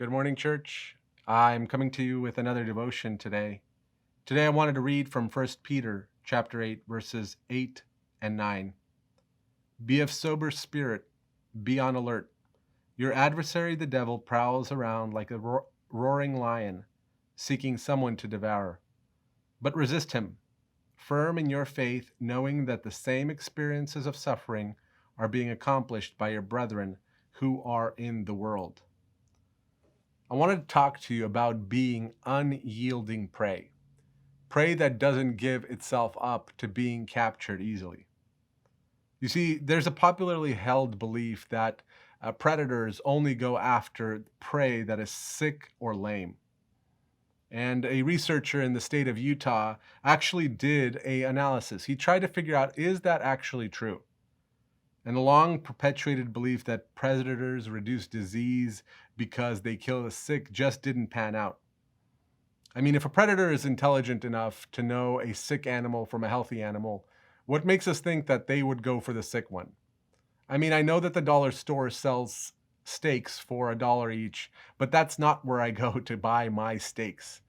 Good morning, church. I'm coming to you with another devotion today. Today I wanted to read from 1 Peter chapter 8 verses 8 and 9. Be of sober spirit, be on alert. Your adversary the devil prowls around like a roaring lion, seeking someone to devour. But resist him, firm in your faith, knowing that the same experiences of suffering are being accomplished by your brethren who are in the world. I wanted to talk to you about being unyielding prey. Prey that doesn't give itself up to being captured easily. You see, there's a popularly held belief that predators only go after prey that is sick or lame. And a researcher in the state of Utah actually did an analysis. He tried to figure out, is that actually true? And the long perpetuated belief that predators reduce disease because they kill the sick just didn't pan out. I mean, if a predator is intelligent enough to know a sick animal from a healthy animal, what makes us think that they would go for the sick one? I mean, I know that the dollar store sells steaks for $1 each, but that's not where I go to buy my steaks.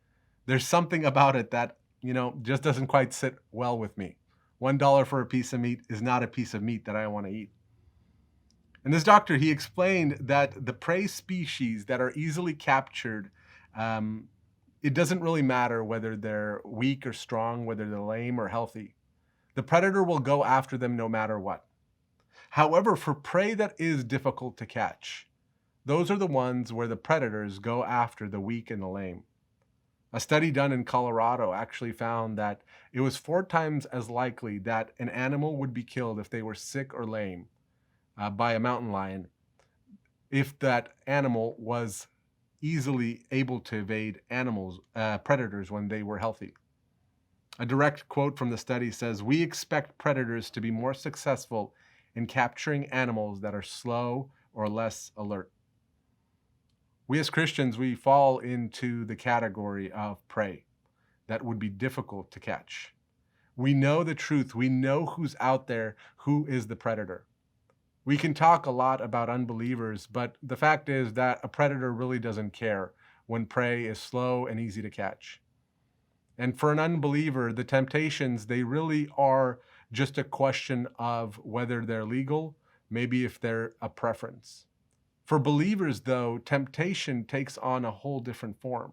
There's something about it that, just doesn't quite sit well with me. $1 for a piece of meat is not a piece of meat that I want to eat. And this doctor, he explained that the prey species that are easily captured, it doesn't really matter whether they're weak or strong, whether they're lame or healthy. The predator will go after them no matter what. However, for prey that is difficult to catch, those are the ones where the predators go after the weak and the lame. A study done in Colorado actually found that it was 4 times as likely that an animal would be killed if they were sick or lame by a mountain lion if that animal was easily able to evade predators when they were healthy. A direct quote from the study says, "We expect predators to be more successful in capturing animals that are slow or less alert." We as Christians, we fall into the category of prey that would be difficult to catch. We know the truth. We know who's out there, who is the predator. We can talk a lot about unbelievers, but the fact is that a predator really doesn't care when prey is slow and easy to catch. And for an unbeliever, the temptations, they really are just a question of whether they're legal, maybe if they're a preference. For believers, though, temptation takes on a whole different form.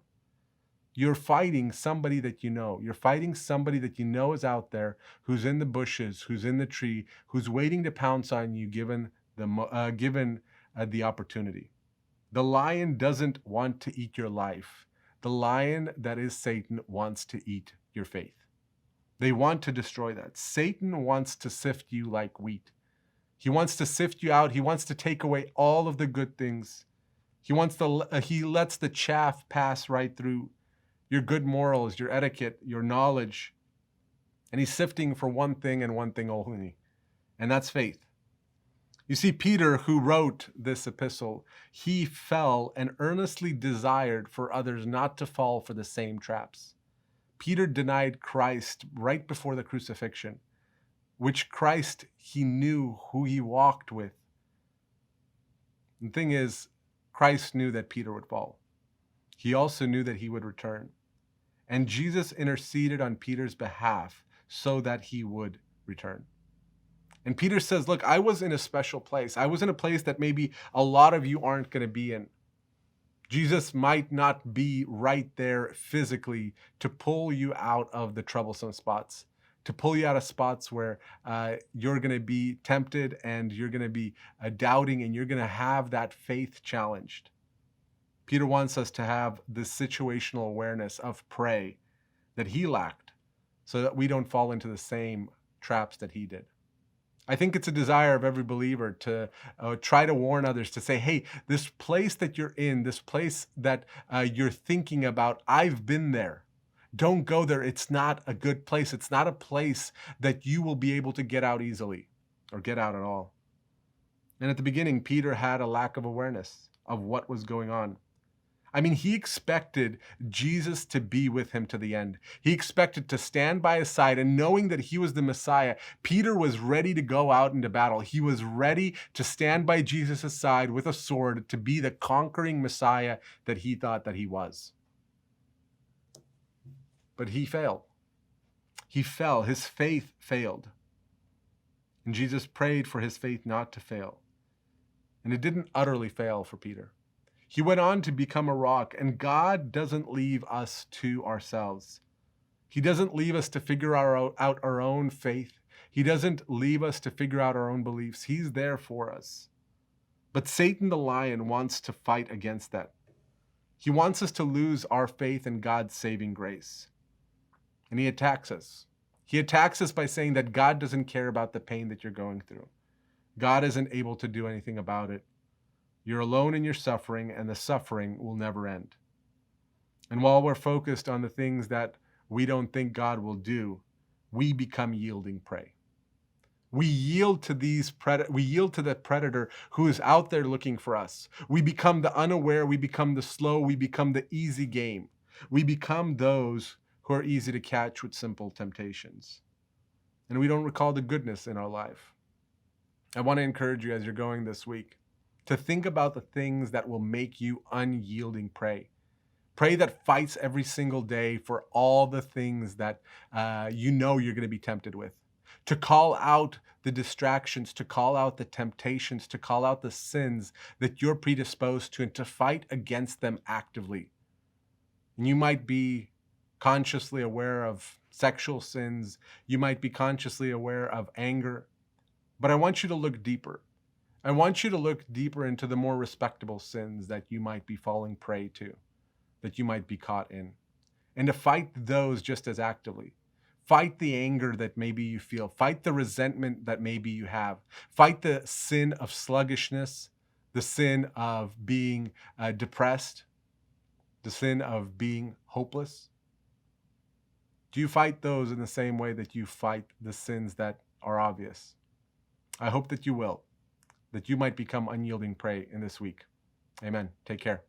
You're fighting somebody that you know. You're fighting somebody that you know is out there, who's in the bushes, who's in the tree, who's waiting to pounce on you given the opportunity. The lion doesn't want to eat your life. The lion that is Satan wants to eat your faith. They want to destroy that. Satan wants to sift you like wheat. He wants to sift you out. He wants to take away all of the good things. He lets the chaff pass right through your good morals, your etiquette, your knowledge. And he's sifting for one thing and one thing only, and that's faith. You see, Peter, who wrote this epistle, he fell and earnestly desired for others not to fall for the same traps. Peter denied Christ right before the crucifixion, which Christ he knew who he walked with. The thing is, Christ knew that Peter would fall. He also knew that he would return. And Jesus interceded on Peter's behalf so that he would return. And Peter says, look, I was in a special place. I was in a place that maybe a lot of you aren't going to be in. Jesus might not be right there physically to pull you out of the troublesome spots, to pull you out of spots where you're going to be tempted and you're going to be doubting and you're going to have that faith challenged. Peter wants us to have this situational awareness of prey that he lacked so that we don't fall into the same traps that he did. I think it's a desire of every believer to try to warn others, to say, hey, this place that you're in, this place that you're thinking about, I've been there. Don't go there. It's not a good place. It's not a place that you will be able to get out easily or get out at all. And at the beginning, Peter had a lack of awareness of what was going on. I mean, he expected Jesus to be with him to the end. He expected to stand by his side, and knowing that he was the Messiah, Peter was ready to go out into battle. He was ready to stand by Jesus' side with a sword to be the conquering Messiah that he thought that he was. But he failed. He fell. His faith failed. And Jesus prayed for his faith not to fail. And it didn't utterly fail for Peter. He went on to become a rock, and God doesn't leave us to ourselves. He doesn't leave us to figure out our own faith. He doesn't leave us to figure out our own beliefs. He's there for us. But Satan the lion wants to fight against that. He wants us to lose our faith in God's saving grace. And he attacks us. He attacks us by saying that God doesn't care about the pain that you're going through. God isn't able to do anything about it. You're alone in your suffering, and the suffering will never end. And while we're focused on the things that we don't think God will do, we become yielding prey. We yield to the predator who is out there looking for us. We become the unaware, we become the slow, we become the easy game. We become those who are easy to catch with simple temptations. And we don't recall the goodness in our life. I want to encourage you as you're going this week to think about the things that will make you unyielding prey. Prey that fights every single day for all the things that you know you're going to be tempted with. To call out the distractions, to call out the temptations, to call out the sins that you're predisposed to, and to fight against them actively. And you might be consciously aware of sexual sins. You might be consciously aware of anger. But I want you to look deeper. I want you to look deeper into the more respectable sins that you might be falling prey to, that you might be caught in, and to fight those just as actively. Fight the anger that maybe you feel. Fight the resentment that maybe you have. Fight the sin of sluggishness, the sin of being depressed, the sin of being hopeless. Do you fight those in the same way that you fight the sins that are obvious? I hope that you will, that you might become unyielding prey in this week. Amen. Take care.